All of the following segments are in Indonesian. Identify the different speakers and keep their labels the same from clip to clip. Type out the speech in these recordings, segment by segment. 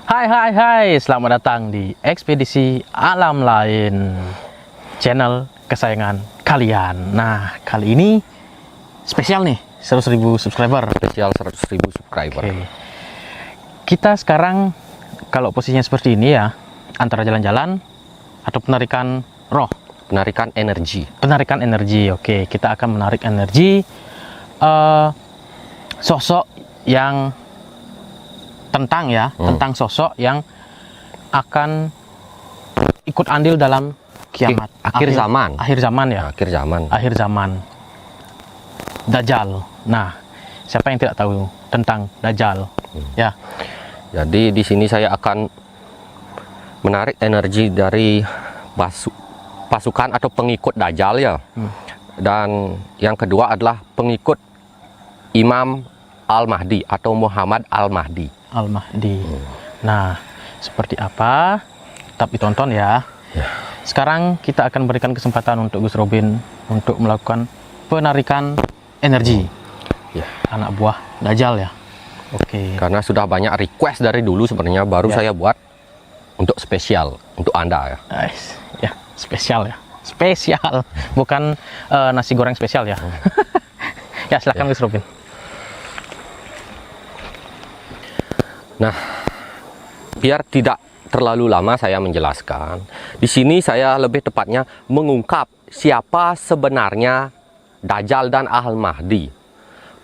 Speaker 1: Hai, selamat datang di Ekspedisi Alam Lain, channel kesayangan kalian. Nah, kali ini spesial nih, 100.000 subscriber.
Speaker 2: Spesial 100.000 subscriber.
Speaker 1: Oke. Kita sekarang kalau posisinya seperti ini ya, antara jalan-jalan atau penarikan roh.
Speaker 2: Penarikan energi.
Speaker 1: Penarikan energi, oke. Kita akan menarik energi sosok yang tentang sosok yang akan ikut andil dalam kiamat.
Speaker 2: Akhir zaman.
Speaker 1: Akhir zaman ya. Akhir zaman. Dajjal. Nah, siapa yang tidak tahu tentang Dajjal? Ya.
Speaker 2: Jadi di sini saya akan menarik energi dari pasukan atau pengikut Dajjal ya. Dan yang kedua adalah pengikut Imam Al-Mahdi atau Muhammad Al-Mahdi.
Speaker 1: Nah, seperti apa? Tetap ditonton ya. Sekarang kita akan berikan kesempatan untuk Gus Robin untuk melakukan penarikan energi anak buah Dajjal ya. Oke.
Speaker 2: Karena sudah banyak request dari dulu sebenarnya, baru saya buat untuk spesial untuk Anda ya.
Speaker 1: Ya, spesial ya. Spesial, bukan nasi goreng spesial ya. Ya, silakan Gus Robin.
Speaker 2: Nah, biar tidak terlalu lama saya menjelaskan. Di sini saya lebih tepatnya mengungkap siapa sebenarnya Dajjal dan Al-Mahdi.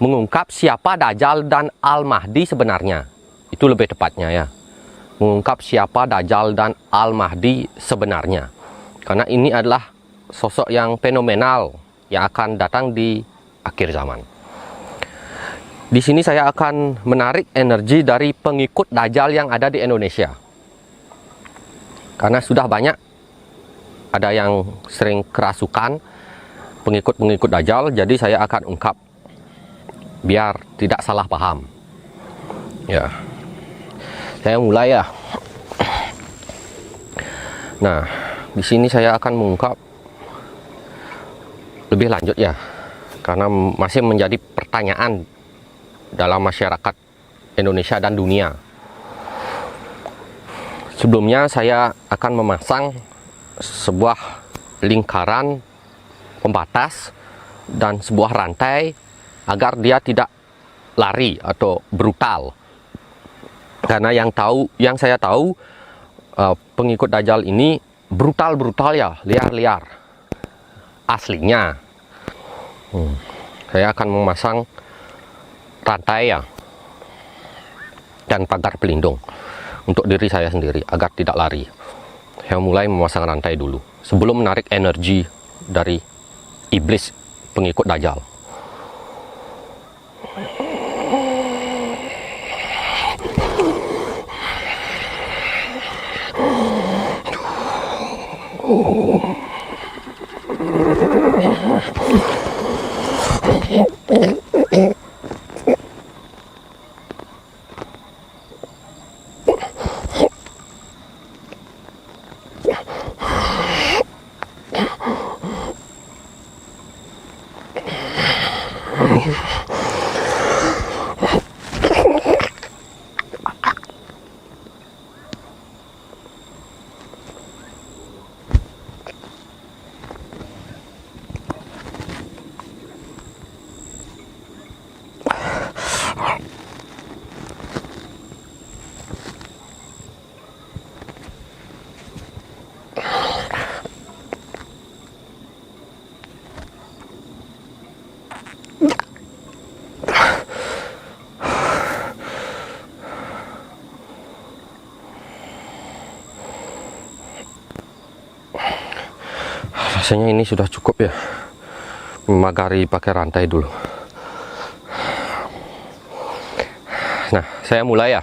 Speaker 2: Mengungkap siapa Dajjal dan Al-Mahdi sebenarnya. Itu lebih tepatnya ya. Mengungkap siapa Dajjal dan Al-Mahdi sebenarnya. Karena ini adalah sosok yang fenomenal yang akan datang di akhir zaman. Di sini saya akan menarik energi dari pengikut Dajjal yang ada di Indonesia. Karena sudah banyak ada yang sering kerasukan pengikut-pengikut Dajjal, jadi saya akan ungkap biar tidak salah paham. Ya. Saya mulai ya. Nah, di sini saya akan mengungkap lebih lanjut ya. Karena masih menjadi pertanyaan dalam masyarakat Indonesia dan dunia. Sebelumnya saya akan memasang sebuah lingkaran pembatas dan sebuah rantai agar dia tidak lari atau brutal. Karena yang saya tahu pengikut Dajjal ini brutal ya, liar aslinya. Saya akan memasang rantai ya dan pagar pelindung untuk diri saya sendiri agar tidak lari. Saya mulai memasang rantai dulu sebelum menarik energi dari iblis pengikut Dajjal. Rasanya ini sudah cukup ya, memagari pakai rantai dulu. Nah, saya mulai ya.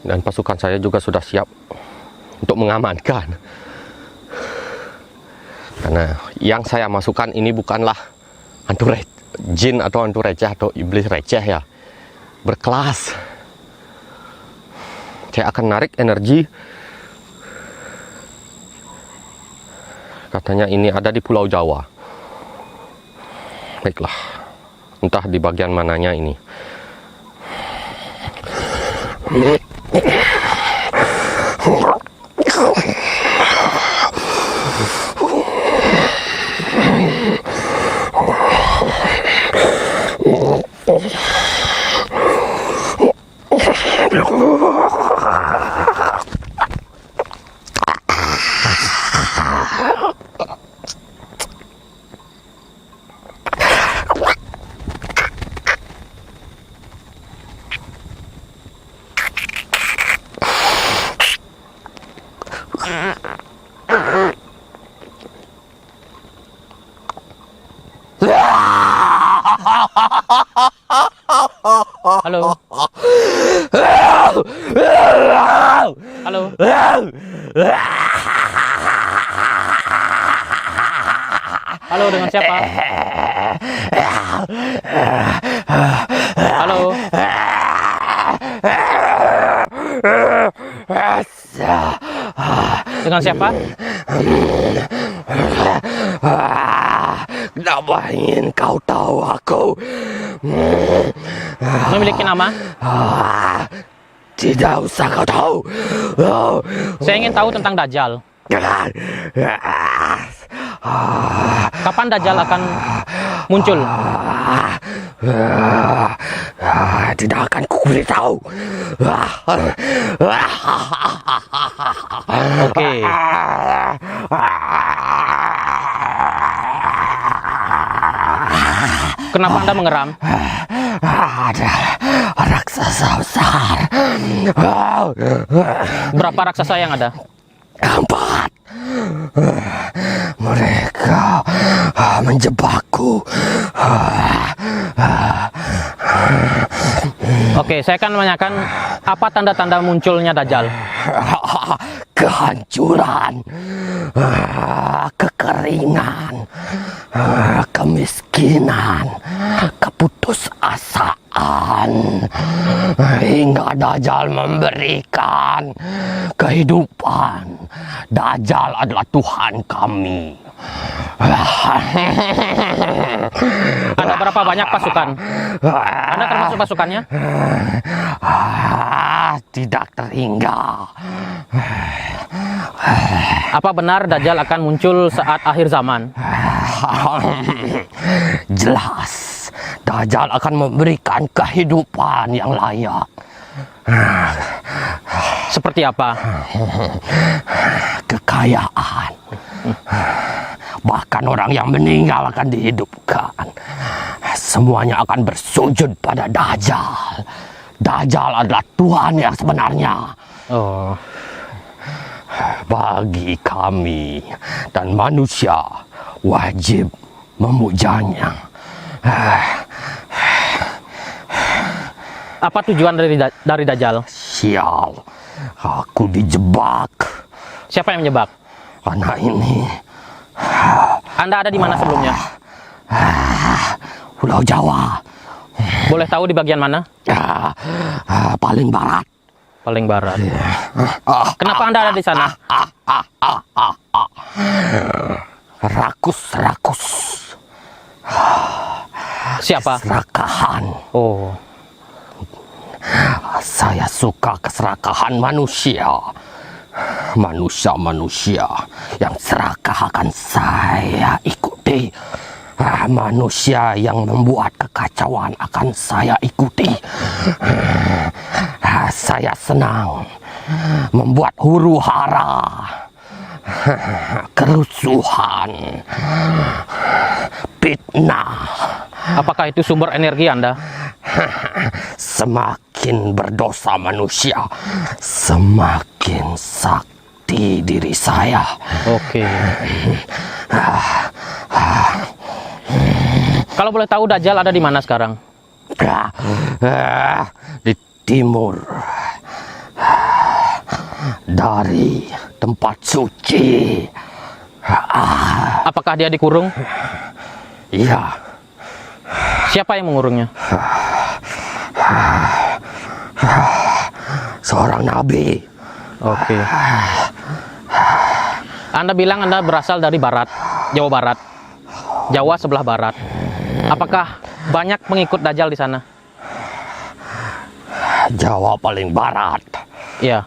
Speaker 2: Dan pasukan saya juga sudah siap untuk mengamankan. Karena yang saya masukkan ini bukanlah hantu jin atau hantu receh atau iblis receh ya, berkelas. Saya akan narik energi. Katanya ini ada di Pulau Jawa. Baiklah, Entah di bagian mananya ini.
Speaker 1: Halo. Halo. Halo, dengan siapa? Halo. Dengan siapa?
Speaker 2: Kenapa ingin kau tahu aku?
Speaker 1: Memiliki nama?
Speaker 2: Tidak usah kau tahu.
Speaker 1: Saya ingin tahu tentang Dajjal. Kapan Dajjal akan muncul?
Speaker 2: Tidak akan ku beritahu.
Speaker 1: Oke. Kenapa Anda mengeram?
Speaker 2: Ada raksasa besar.
Speaker 1: Berapa raksasa yang ada?
Speaker 2: 4. Mereka menjebakku.
Speaker 1: Oke, saya akan menanyakan apa tanda-tanda munculnya Dajjal?
Speaker 2: Kehancuran, kekeringan, kemiskinan, keputusasaan, hingga Dajjal memberikan kehidupan. Dajjal adalah Tuhan kami.
Speaker 1: Ada berapa banyak pasukan? Anda termasuk pasukannya?
Speaker 2: Tidak terhingga.
Speaker 1: Apa benar Dajjal akan muncul saat akhir zaman?
Speaker 2: Jelas, Dajjal akan memberikan kehidupan yang layak.
Speaker 1: Seperti apa?
Speaker 2: Kekayaan. Bahkan orang yang meninggal akan dihidupkan. Semuanya akan bersujud pada Dajjal. Dajjal adalah Tuhan yang sebenarnya.
Speaker 1: Oh,
Speaker 2: Bagi kami dan manusia wajib memujanya.
Speaker 1: apa tujuan dari Dajjal?
Speaker 2: Sial, aku dijebak.
Speaker 1: Siapa yang menjebak?
Speaker 2: Anak ini.
Speaker 1: Anda ada di mana sebelumnya?
Speaker 2: Pulau Jawa.
Speaker 1: Boleh tahu di bagian mana?
Speaker 2: Paling barat.
Speaker 1: Paling barat. Kenapa Anda ada di sana?
Speaker 2: Rakus.
Speaker 1: Siapa?
Speaker 2: Keserakahan.
Speaker 1: Oh,
Speaker 2: Saya suka keserakahan manusia. Manusia yang serakah akan saya ikuti. Manusia yang membuat kekacauan akan saya ikuti. Saya senang membuat huru-hara, kerusuhan, fitnah.
Speaker 1: apakah itu sumber energi Anda?
Speaker 2: Semakin berdosa manusia, semakin sakti diri saya.
Speaker 1: Oke. Kalau boleh tahu Dajjal ada di mana sekarang?
Speaker 2: Di timur dari tempat suci.
Speaker 1: Apakah dia dikurung?
Speaker 2: Iya,
Speaker 1: Siapa yang mengurungnya?
Speaker 2: seorang nabi.
Speaker 1: Oke. Anda bilang Anda berasal dari barat, Jawa Barat. Jawa sebelah barat. Apakah banyak pengikut Dajjal di sana?
Speaker 2: Jawa paling barat,
Speaker 1: Iya.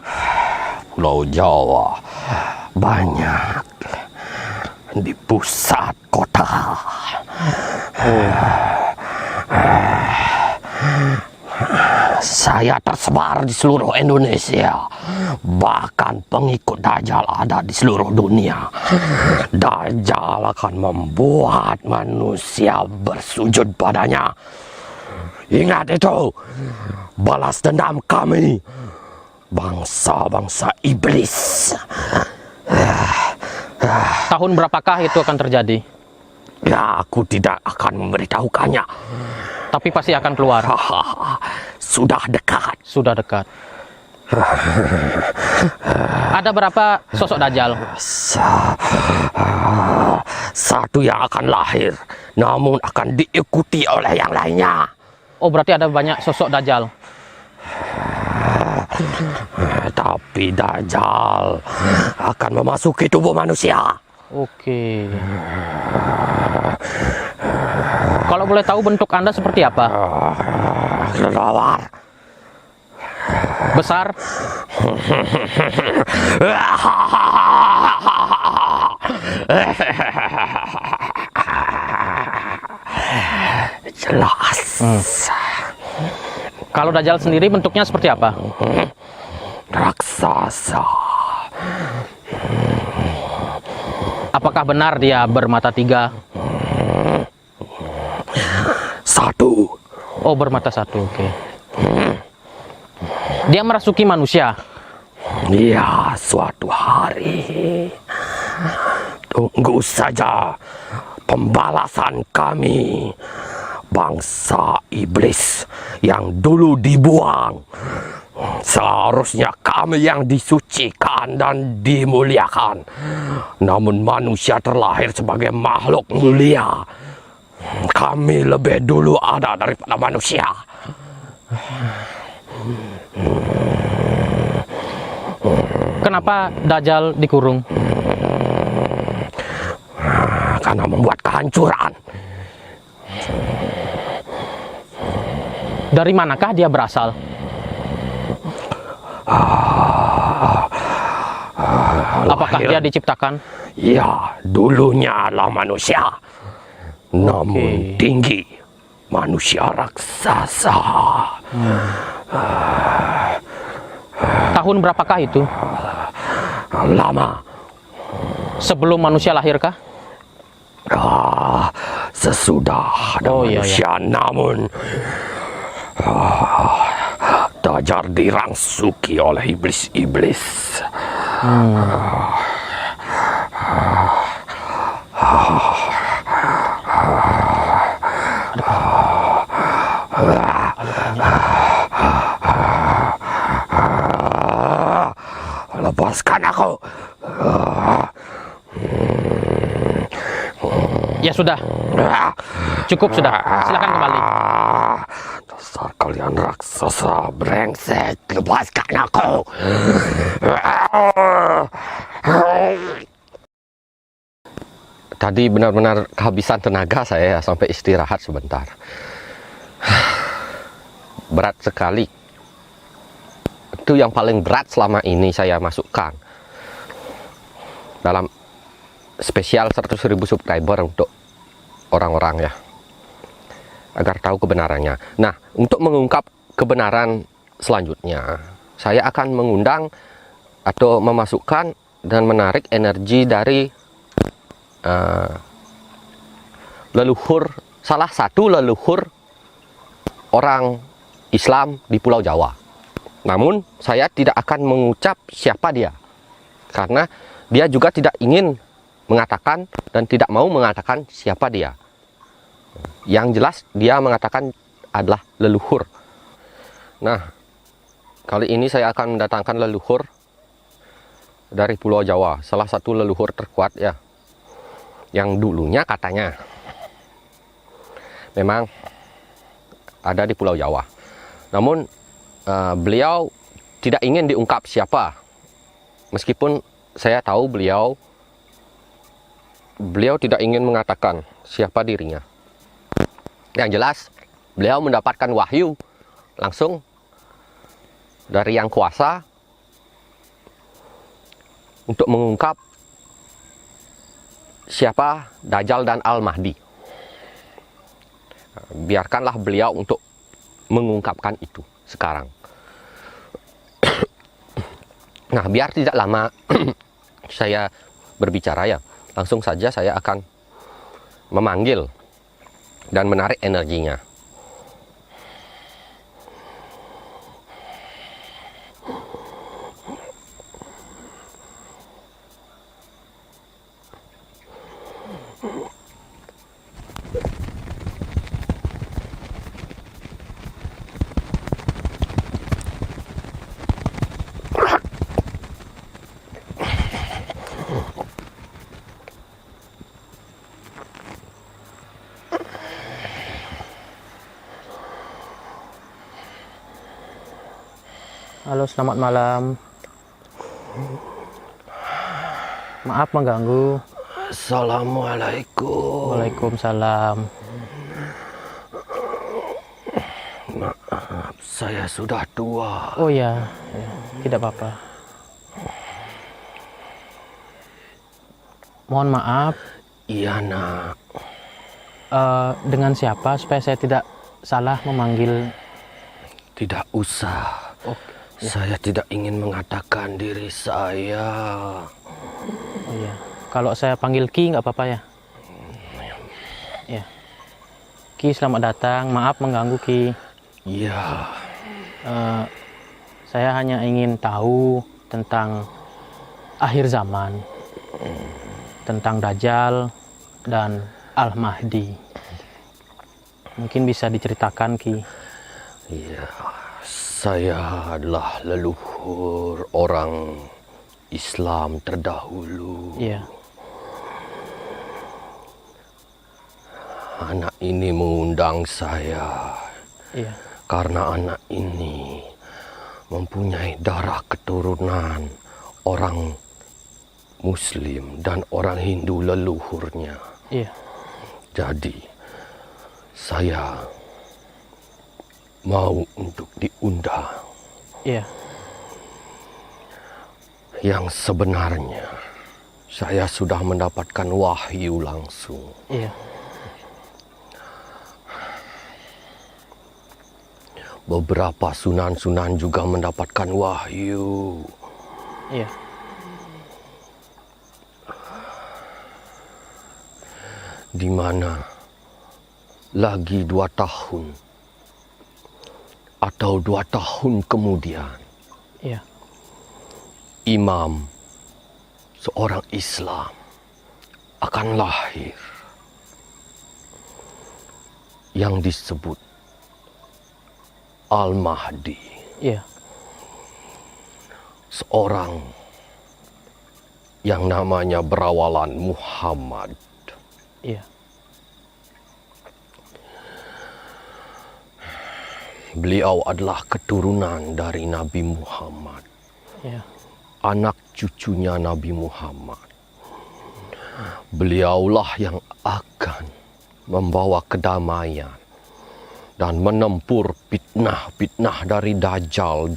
Speaker 2: Pulau Jawa banyak di pusat kota. Saya tersebar di seluruh Indonesia. Bahkan pengikut Dajjal ada di seluruh dunia. Dajjal akan membuat manusia bersujud padanya. Ingat itu. Balas dendam kami, bangsa-bangsa iblis.
Speaker 1: Tahun berapakah itu akan terjadi?
Speaker 2: Ya, aku tidak akan memberitahukannya.
Speaker 1: Tapi pasti akan keluar.
Speaker 2: Sudah dekat.
Speaker 1: Sudah dekat. Ada berapa sosok Dajjal?
Speaker 2: Satu yang akan lahir, namun akan diikuti oleh yang lainnya.
Speaker 1: Oh, berarti ada banyak sosok Dajjal.
Speaker 2: Tapi Dajjal akan memasuki tubuh manusia.
Speaker 1: Oke. Kalau boleh tahu bentuk Anda seperti apa?
Speaker 2: Kelelawar.
Speaker 1: Besar?
Speaker 2: Jelas.
Speaker 1: Kalau Dajjal sendiri bentuknya seperti apa?
Speaker 2: Raksasa.
Speaker 1: Apakah benar dia bermata 3?
Speaker 2: Satu.
Speaker 1: Oh, bermata 1, oke. Dia merasuki manusia.
Speaker 2: Ya, suatu hari. Tunggu saja pembalasan kami. Bangsa iblis yang dulu dibuang. Seharusnya kami yang disucikan dan dimuliakan. Namun manusia terlahir sebagai makhluk mulia. Kami lebih dulu ada daripada manusia.
Speaker 1: Kenapa Dajjal dikurung?
Speaker 2: Karena membuat kehancuran.
Speaker 1: Dari manakah dia berasal? Apakah dia diciptakan?
Speaker 2: Ya, dulunya adalah manusia. Namun tinggi. Manusia raksasa.
Speaker 1: Tahun berapakah itu?
Speaker 2: Lama.
Speaker 1: Sebelum manusia lahirkah?
Speaker 2: Sesudah ada
Speaker 1: Oh, iya,
Speaker 2: manusia, namun Dajjal dirangsuki oleh iblis-iblis. Lepaskan aku.
Speaker 1: Ya sudah, cukup sudah. Silakan kembali.
Speaker 2: Dasar kalian raksasa brengsek, lepaskan aku. Tadi benar-benar kehabisan tenaga saya sampai istirahat sebentar. Berat sekali. Itu yang paling berat selama ini saya masukkan dalam spesial 100.000 subscriber untuk orang-orang ya, agar tahu kebenarannya. Nah, untuk mengungkap kebenaran selanjutnya, saya akan mengundang atau memasukkan dan menarik energi dari leluhur, salah satu leluhur orang Islam di Pulau Jawa. Namun saya tidak akan mengucap siapa dia, karena dia juga tidak ingin mengatakan dan tidak mau mengatakan siapa dia. Yang jelas dia mengatakan adalah leluhur. Nah, kali ini saya akan mendatangkan leluhur dari Pulau Jawa, salah satu leluhur terkuat ya, yang dulunya katanya memang ada di Pulau Jawa. Namun beliau tidak ingin diungkap siapa, meskipun saya tahu beliau tidak ingin mengatakan siapa dirinya. Yang jelas, beliau mendapatkan wahyu langsung dari Yang Kuasa untuk mengungkap siapa Dajjal dan Al-Mahdi. Biarkanlah beliau untuk mengungkapkan itu sekarang. Nah, biar tidak lama saya berbicara ya, langsung saja saya akan memanggil dan menarik energinya.
Speaker 1: Halo, selamat malam. Maaf mengganggu.
Speaker 2: Assalamualaikum.
Speaker 1: Waalaikumsalam.
Speaker 2: Maaf, saya sudah tua.
Speaker 1: Oh ya, tidak apa-apa. Mohon maaf.
Speaker 2: Iya, nak.
Speaker 1: Dengan siapa supaya saya tidak salah memanggil?
Speaker 2: Tidak usah.
Speaker 1: Oke.
Speaker 2: Saya tidak ingin mengatakan diri saya.
Speaker 1: Oh ya. Kalau saya panggil Ki nggak apa-apa ya? Ya. Ki, selamat datang. Maaf mengganggu, Ki.
Speaker 2: Iya.
Speaker 1: Saya hanya ingin tahu tentang akhir zaman, tentang Dajjal dan Al-Mahdi. Mungkin bisa diceritakan, Ki.
Speaker 2: Iya. Saya adalah leluhur orang Islam terdahulu.
Speaker 1: Iya.
Speaker 2: Anak ini mengundang saya
Speaker 1: Iya.
Speaker 2: karena anak ini mempunyai darah keturunan orang Muslim dan orang Hindu leluhurnya.
Speaker 1: Iya.
Speaker 2: Jadi saya mau untuk diundang.
Speaker 1: Iya.
Speaker 2: Yang sebenarnya saya sudah mendapatkan wahyu langsung.
Speaker 1: Iya.
Speaker 2: Beberapa sunan-sunan juga mendapatkan wahyu.
Speaker 1: Iya.
Speaker 2: Di mana lagi 2 tahun atau 2 tahun kemudian
Speaker 1: Iya.
Speaker 2: imam seorang Islam akan lahir yang disebut Al-Mahdi.
Speaker 1: Iya.
Speaker 2: Seorang yang namanya berawalan Muhammad.
Speaker 1: Iya.
Speaker 2: Beliau adalah keturunan dari Nabi Muhammad.
Speaker 1: Iya.
Speaker 2: Anak cucunya Nabi Muhammad. Beliaulah yang akan membawa kedamaian dan menempur fitnah-fitnah dari Dajjal.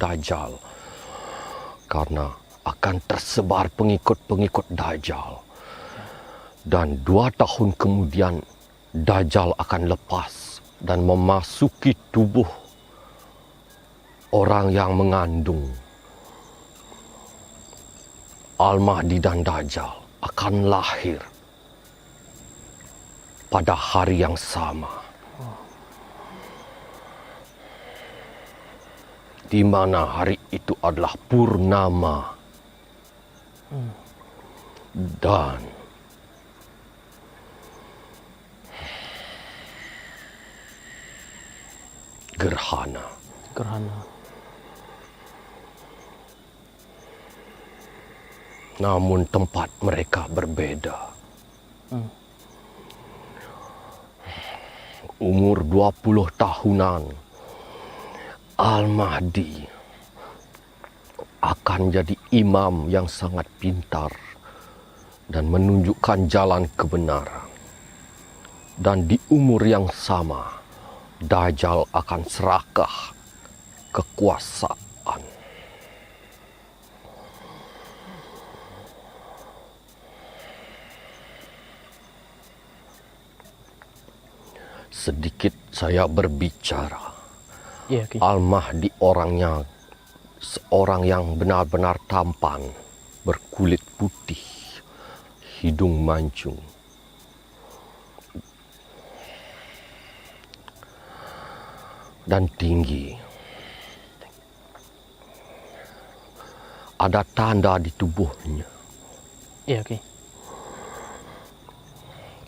Speaker 2: Karena akan tersebar pengikut-pengikut Dajjal. Dan 2 tahun kemudian Dajjal akan lepas dan memasuki tubuh orang yang mengandung. Al-Mahdi dan Dajjal akan lahir pada hari yang sama. Di mana hari itu adalah purnama. Dan gerhana. Namun tempat mereka berbeda. Umur 20 tahunan, Al-Mahdi akan jadi imam yang sangat pintar dan menunjukkan jalan kebenaran. Dan di umur yang sama, Dajjal akan serakah kekuasaan. Sedikit saya berbicara,
Speaker 1: Iya, Ki.
Speaker 2: Al-Mahdi orangnya seorang yang benar-benar tampan, berkulit putih, hidung mancung. Dan tinggi. Ada tanda di tubuhnya,
Speaker 1: Iya, Ki.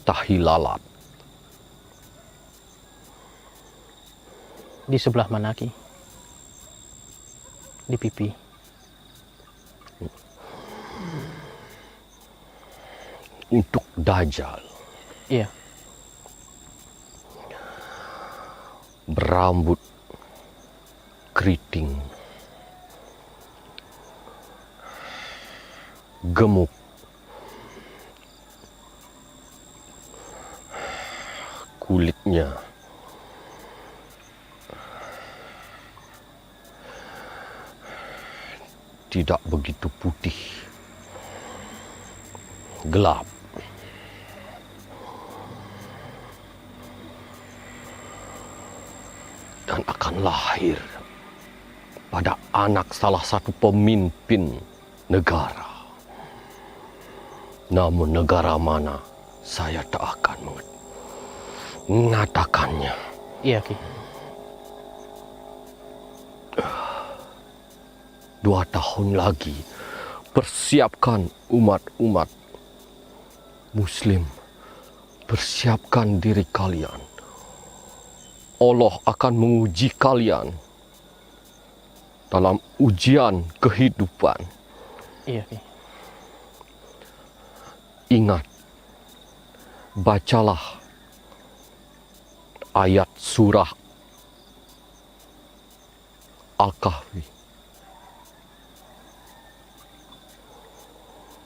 Speaker 2: tahi lalat.
Speaker 1: Di sebelah mana, Ki? Di pipi.
Speaker 2: Untuk Dajjal,
Speaker 1: Iya.
Speaker 2: berambut keriting, gemuk, kulitnya tidak begitu putih, gelap. Dan akan lahir pada anak salah satu pemimpin negara. Namun negara mana, saya tak akan mengatakannya.
Speaker 1: Iya, Ki.
Speaker 2: 2 tahun lagi, persiapkan umat-umat Muslim, persiapkan diri kalian. Allah akan menguji kalian dalam ujian kehidupan.
Speaker 1: Iya, Ki.
Speaker 2: Ingat, bacalah ayat surah Al-Kahfi.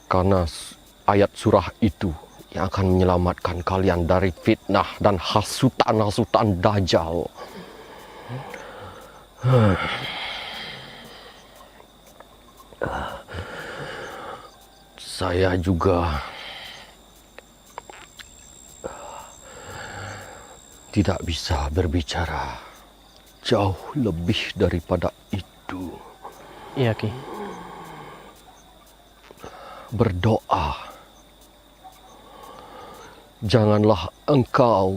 Speaker 2: Karena ayat surah itu yang akan menyelamatkan kalian dari fitnah dan hasutan-hasutan Dajjal. Saya juga tidak bisa berbicara jauh lebih daripada itu.
Speaker 1: Iya, Ki.
Speaker 2: Berdoa. Janganlah engkau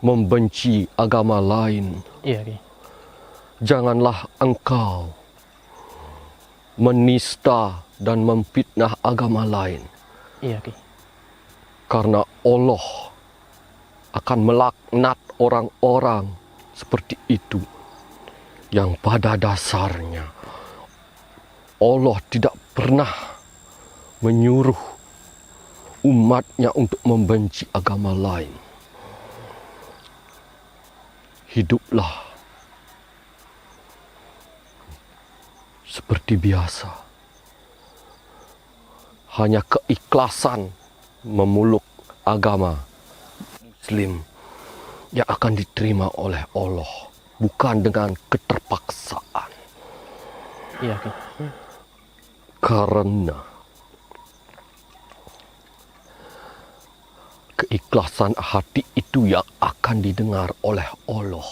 Speaker 2: membenci agama lain.
Speaker 1: Iya, Ki.
Speaker 2: Janganlah engkau menista dan memfitnah agama lain.
Speaker 1: Iya, Ki.
Speaker 2: Karena Allah akan melaknat orang-orang seperti itu, yang pada dasarnya Allah tidak pernah menyuruh umatnya untuk membenci agama lain. Hiduplah seperti biasa. Hanya keikhlasan memeluk agama Muslim yang akan diterima oleh Allah, bukan dengan keterpaksaan.
Speaker 1: Iya, Ki.
Speaker 2: Karena keikhlasan hati itu yang akan didengar oleh Allah.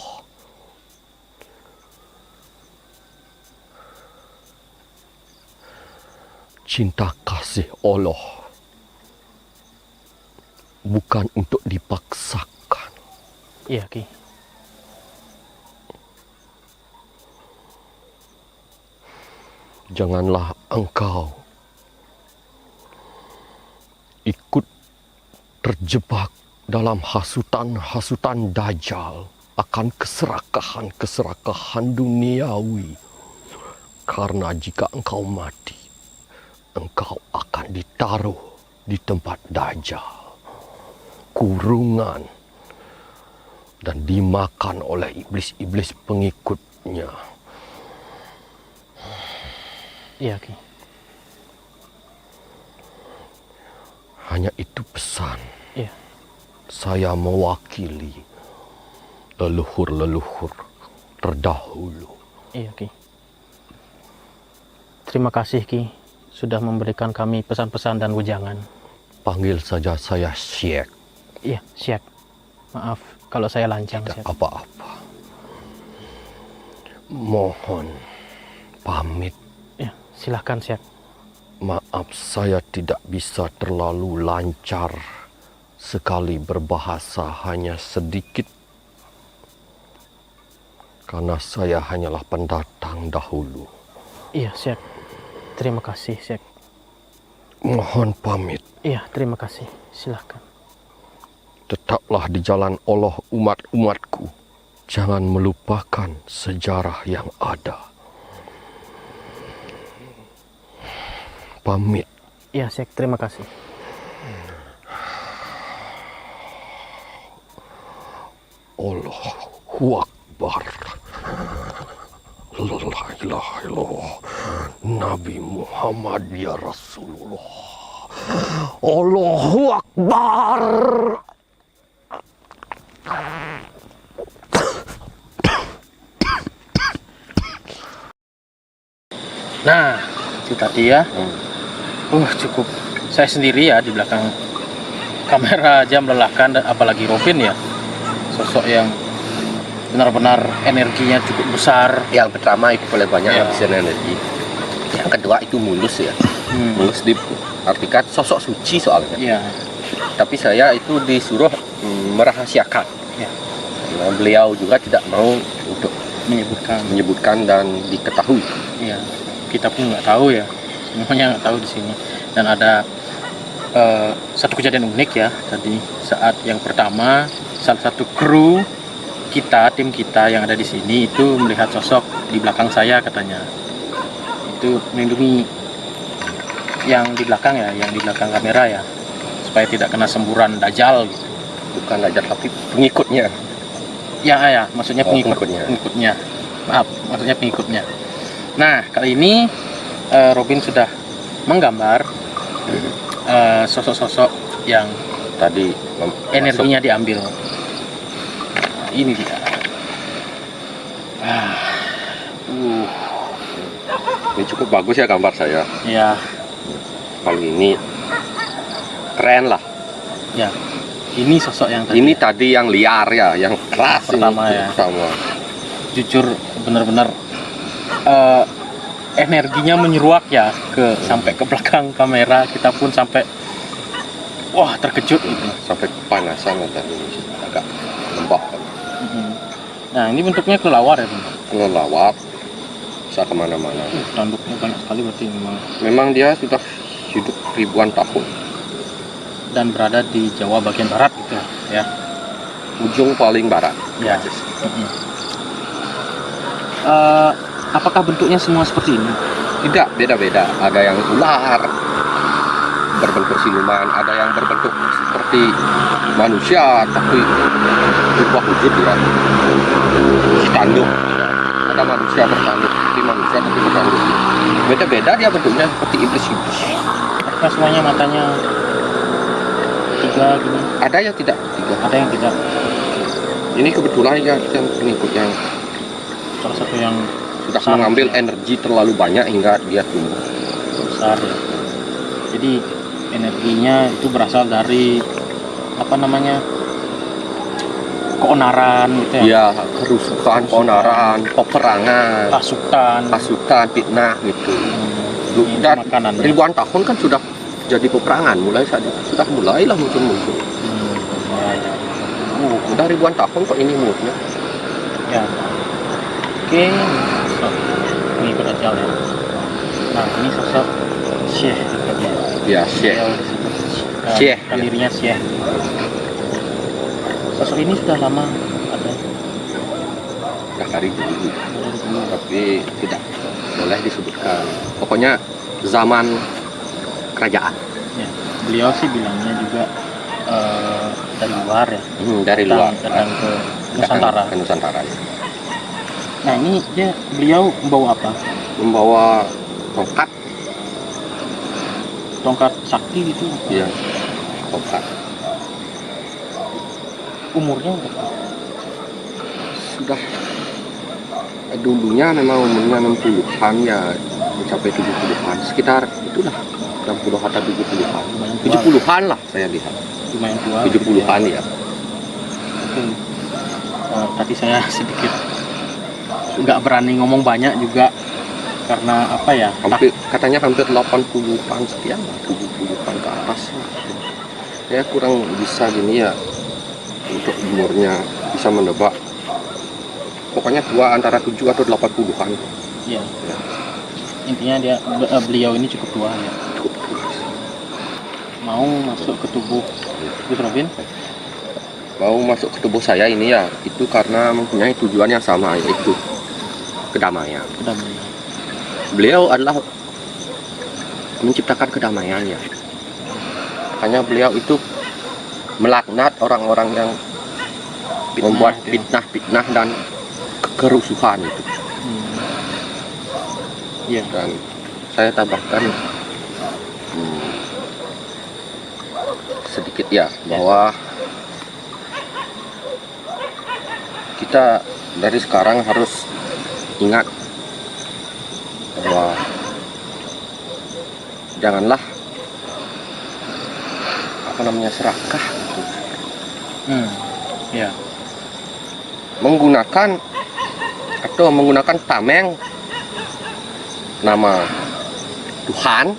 Speaker 2: Cinta kasih Allah bukan untuk dipaksakan.
Speaker 1: Iya, Ki.
Speaker 2: Janganlah engkau ikut terjebak dalam hasutan-hasutan Dajjal akan keserakahan-keserakahan duniawi. Karena jika engkau mati, engkau akan ditaruh di tempat Dajjal, kurungan, dan dimakan oleh iblis-iblis pengikutnya.
Speaker 1: Iya, Ki.
Speaker 2: Hanya itu pesan
Speaker 1: Iya.
Speaker 2: saya mewakili leluhur-leluhur terdahulu.
Speaker 1: Iya Ki. Terima kasih Ki sudah memberikan kami pesan-pesan dan wejangan.
Speaker 2: Panggil saja saya Syekh.
Speaker 1: Iya, Syekh. Maaf kalau saya lancang,
Speaker 2: Tidak
Speaker 1: Syekh.
Speaker 2: apa-apa. Mohon pamit.
Speaker 1: Ya, silahkan Syekh.
Speaker 2: Maaf saya tidak bisa terlalu lancar. Sekali berbahasa hanya sedikit. Karena saya hanyalah pendatang dahulu.
Speaker 1: Iya, Syekh. Terima kasih, Syekh.
Speaker 2: Mohon pamit.
Speaker 1: Iya, terima kasih. Silahkan.
Speaker 2: Tetaplah di jalan Allah umat-umatku. Jangan melupakan sejarah yang ada. Pamit.
Speaker 1: Iya, Syekh. Terima kasih.
Speaker 2: Allahu Akbar. La ilaha illallah. Nabi Muhammad ya Rasulullah. Allahu Akbar.
Speaker 1: Nah, itu tadi ya. Cukup. Saya sendiri ya di belakang kamera aja melelahkan, dan apalagi Robin ya. Sosok yang benar-benar energinya cukup besar.
Speaker 2: Yang pertama itu paling banyak
Speaker 1: Ya.
Speaker 2: habisan energi. Yang kedua itu mulus ya. Mulus diartikan sosok suci soalnya.
Speaker 1: Iya.
Speaker 2: Tapi saya itu disuruh merahasiakan.
Speaker 1: Ya.
Speaker 2: Nah, beliau juga tidak mau untuk menyebutkan dan diketahui.
Speaker 1: Iya. Kita pun nggak tahu ya. Semuanya nggak tahu di sini. Dan ada satu kejadian unik ya tadi saat yang pertama salah satu kru kita, tim kita yang ada di sini itu melihat sosok di belakang saya katanya. Itu melindungi yang di belakang ya, yang di belakang kamera ya, supaya tidak kena semburan dajjal gitu.
Speaker 2: Bukan ajar tapi pengikutnya.
Speaker 1: Ya, maksudnya
Speaker 2: Pengikutnya.
Speaker 1: pengikutnya. Maaf, maksudnya pengikutnya. Nah, kali ini Robin sudah menggambar sosok-sosok yang
Speaker 2: Tadi
Speaker 1: energinya diambil. Ini dia.
Speaker 2: ini cukup bagus ya gambar saya.
Speaker 1: Ya,
Speaker 2: Kalau ini keren lah.
Speaker 1: ya. Ini sosok yang tadi.
Speaker 2: Ini tadi yang liar ya, yang keras
Speaker 1: Pertama
Speaker 2: ini.
Speaker 1: ya.
Speaker 2: Pertama.
Speaker 1: Jujur benar-benar energinya menyeruak ya sampai ke belakang kamera. Kita pun sampai terkejut gitu.
Speaker 2: Sampai kepanasan tadi agak lembab.
Speaker 1: Nah, ini bentuknya kelelawar ya, Bang.
Speaker 2: Kelelawar bisa kemana-mana.
Speaker 1: Tanduknya banyak sekali berarti
Speaker 2: Memang dia sudah hidup ribuan tahun.
Speaker 1: dan berada di Jawa bagian barat gitu ya.
Speaker 2: Ujung paling barat.
Speaker 1: Ya. Apakah bentuknya semua seperti ini?
Speaker 2: Tidak, beda-beda. Ada yang ular berbentuk siluman, ada yang berbentuk seperti manusia tapi berubah wujud ya. Si tanduk. Ada manusia bertanduk seperti manusia tapi bertanduk. Beda-beda dia bentuknya seperti iblis-iblis.
Speaker 1: Apakah semuanya matanya tiga gini?
Speaker 2: Ada yang tidak tiga.
Speaker 1: Ada yang tidak.
Speaker 2: Ini kebetulan ya kita pengikut yang
Speaker 1: Salah satu yang
Speaker 2: sudah
Speaker 1: besar,
Speaker 2: mengambil energi terlalu banyak hingga dia tumbuh.
Speaker 1: besar ya. Jadi energinya itu berasal dari keonaran gitu ya.
Speaker 2: Ya, kerusuhan, keonaran, peperangan, pasukan, fitnah gitu.
Speaker 1: Ini
Speaker 2: Dan
Speaker 1: makanannya.
Speaker 2: ribuan tahun kan sudah jadi peperangan, mulai saat itu sudah mulailah muncul-muncul.
Speaker 1: Ya.
Speaker 2: Udah ribuan tahun kok ini mulutnya.
Speaker 1: Ya. Oke, sosok pengikut Dajjal ya. Nah, ini sosok Syekh.
Speaker 2: Ya, Syekh.
Speaker 1: Beliau disebut
Speaker 2: Syekh,
Speaker 1: kan
Speaker 2: ya.
Speaker 1: dirinya Syekh. Sosok ini sudah lama ada
Speaker 2: Sudah dari dulu,
Speaker 1: dari dulu.
Speaker 2: tapi tidak boleh disebutkan. Pokoknya zaman kerajaan.
Speaker 1: Ya, beliau sih bilangnya juga dari luar ya.
Speaker 2: Dari luar.
Speaker 1: Datang ke Nusantara.
Speaker 2: Ke Nusantara. Ya.
Speaker 1: Nah, ini beliau membawa apa?
Speaker 2: Membawa tongkat,
Speaker 1: Tongkat sakti gitu.
Speaker 2: ya, tongkat.
Speaker 1: Umurnya berapa?
Speaker 2: sudah dulunya memang umurnya 60-an ya, mencapai 70-an, sekitar itulah 60 atau 70-an. 70-an lah saya lihat.
Speaker 1: Lumayan tua.
Speaker 2: 70-an ya.
Speaker 1: Tadi saya sedikit nggak berani ngomong banyak juga karena apa ya?
Speaker 2: Katanya hampir 80-an sekian lah, 70-an ke atas. Saya kurang bisa gini ya untuk umurnya bisa menebak. Pokoknya tua antara 7 atau 80-an.
Speaker 1: Iya. Ya. Intinya beliau ini cukup tua ya.
Speaker 2: Cukup tua.
Speaker 1: Mau masuk ke tubuh Gus Robin?
Speaker 2: Mau masuk ke tubuh saya ini ya, itu karena mempunyai tujuan yang sama, yaitu kedamaian.
Speaker 1: Kedamaian.
Speaker 2: Beliau adalah menciptakan kedamaian ya. Makanya beliau itu melaknat orang-orang yang membuat fitnah dan kerusuhan itu.
Speaker 1: Iya.
Speaker 2: Dan saya tambahkan sedikit ya, bahwa kita dari sekarang harus ingat bahwa janganlah serakah gitu.
Speaker 1: Ya.
Speaker 2: Menggunakan tameng nama Tuhan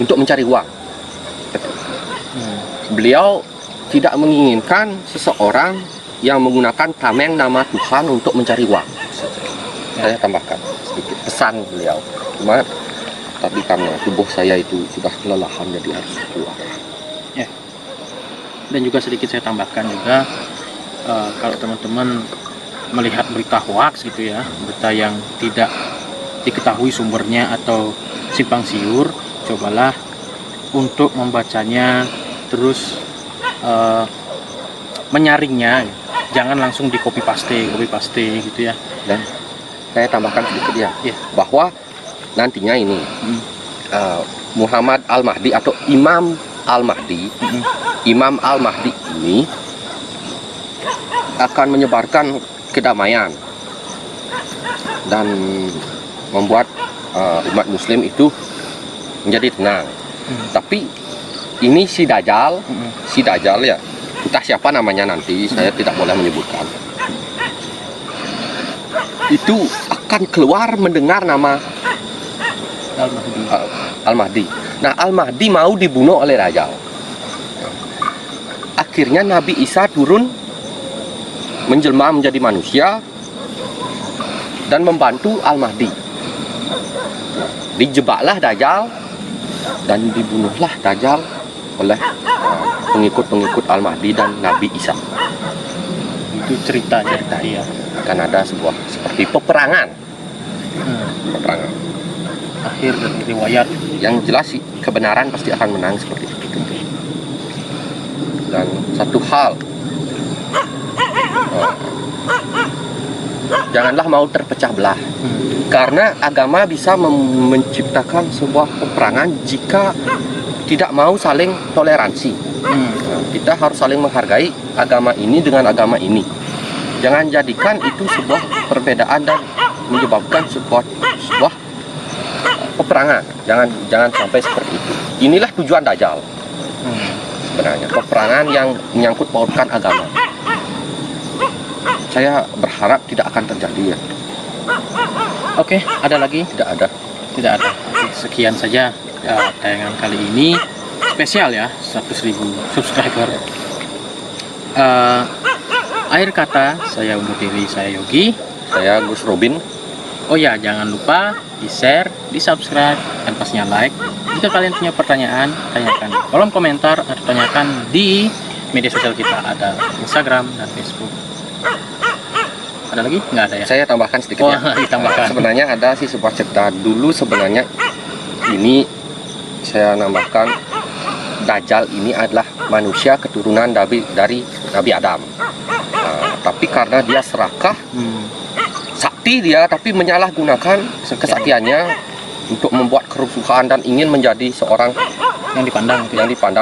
Speaker 2: untuk mencari uang. Beliau tidak menginginkan seseorang yang menggunakan tameng nama Tuhan untuk mencari uang. Saya tambahkan sedikit pesan beliau. Cuma tapi karena tubuh saya itu sudah kelelahan, jadi harus keluar.
Speaker 1: Ya. Dan juga sedikit saya tambahkan juga, kalau teman-teman melihat berita hoax gitu ya, berita yang tidak diketahui sumbernya atau simpang siur, cobalah untuk membacanya, terus menyaringnya, jangan langsung di copy paste gitu ya.
Speaker 2: Dan saya tambahkan sedikit ya, bahwa nantinya ini Muhammad Al-Mahdi atau Imam Al-Mahdi, Imam Al-Mahdi ini akan menyebarkan kedamaian dan membuat umat muslim itu menjadi tenang. Tapi ini si Dajjal ya, entah siapa namanya nanti, saya tidak boleh menyebutkan. Itu akan keluar mendengar nama Al-Mahdi. Nah, Al-Mahdi mau dibunuh oleh Dajjal. Akhirnya Nabi Isa turun menjelma menjadi manusia dan membantu Al-Mahdi. Dijebaklah Dajjal dan dibunuhlah Dajjal oleh pengikut-pengikut Al-Mahdi dan Nabi Isa.
Speaker 1: Itu ceritanya ya.
Speaker 2: Akan ada sebuah seperti peperangan.
Speaker 1: Akhir dari riwayat.
Speaker 2: Yang jelas sih kebenaran pasti akan menang seperti itu. Dan satu hal, janganlah mau terpecah belah. Karena agama bisa menciptakan sebuah peperangan jika tidak mau saling toleransi. Kita harus saling menghargai agama ini dengan agama ini. Jangan jadikan itu sebuah perbedaan dan menyebabkan sebuah peperangan. Jangan sampai seperti itu. Inilah tujuan Dajjal. Sebenarnya peperangan yang menyangkut pautkan agama. Saya berharap tidak akan terjadi ya.
Speaker 1: Oke, ada lagi?
Speaker 2: Tidak ada.
Speaker 1: Oke, sekian saja tayangan kali ini. Spesial ya, 100.000 subscriber. Akhir kata, saya undur diri, saya Yogi.
Speaker 2: Saya Gus Robin.
Speaker 1: Oh ya, jangan lupa di-share, di-subscribe, dan pastinya like. Jika kalian punya pertanyaan, tanyakan di kolom komentar atau tanyakan di media sosial kita. Ada Instagram dan Facebook. Ada lagi? Nggak ada ya?
Speaker 2: Saya tambahkan sedikit ya.
Speaker 1: Ditambahkan.
Speaker 2: Sebenarnya ada sih sebuah cerita. Dulu sebenarnya ini saya nambahkan, Dajjal ini adalah manusia keturunan dari Nabi Adam. Tapi karena dia serakah, sakti dia, tapi menyalahgunakan kesaktiannya untuk membuat kerusuhan dan ingin menjadi seorang
Speaker 1: yang dipandang,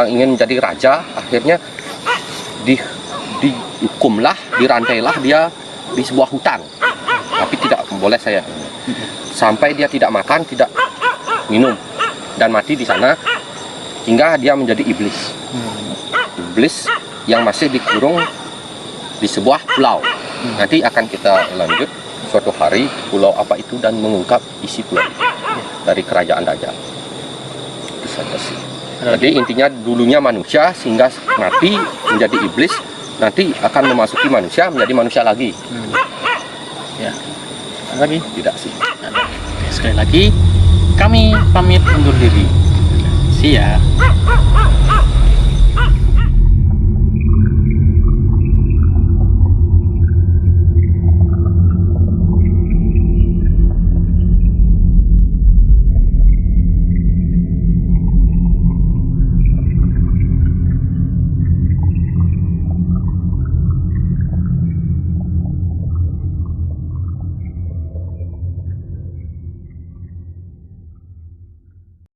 Speaker 2: ingin menjadi raja. Akhirnya dihukumlah, dirantailah dia di sebuah hutan, tapi tidak boleh saya. Sampai dia tidak makan, tidak minum, dan mati di sana, hingga dia menjadi iblis. Iblis yang masih dikurung di sebuah pulau. Nanti akan kita lanjut suatu hari pulau apa itu dan mengungkap isi pulau dari kerajaan Dajjal. Itu saja sih. Jadi intinya dulunya manusia sehingga mati menjadi iblis, nanti akan memasuki manusia menjadi manusia lagi.
Speaker 1: Ya. Ada lagi?
Speaker 2: Tidak sih.
Speaker 1: Ada. Oke, sekali lagi kami pamit undur diri. See ya.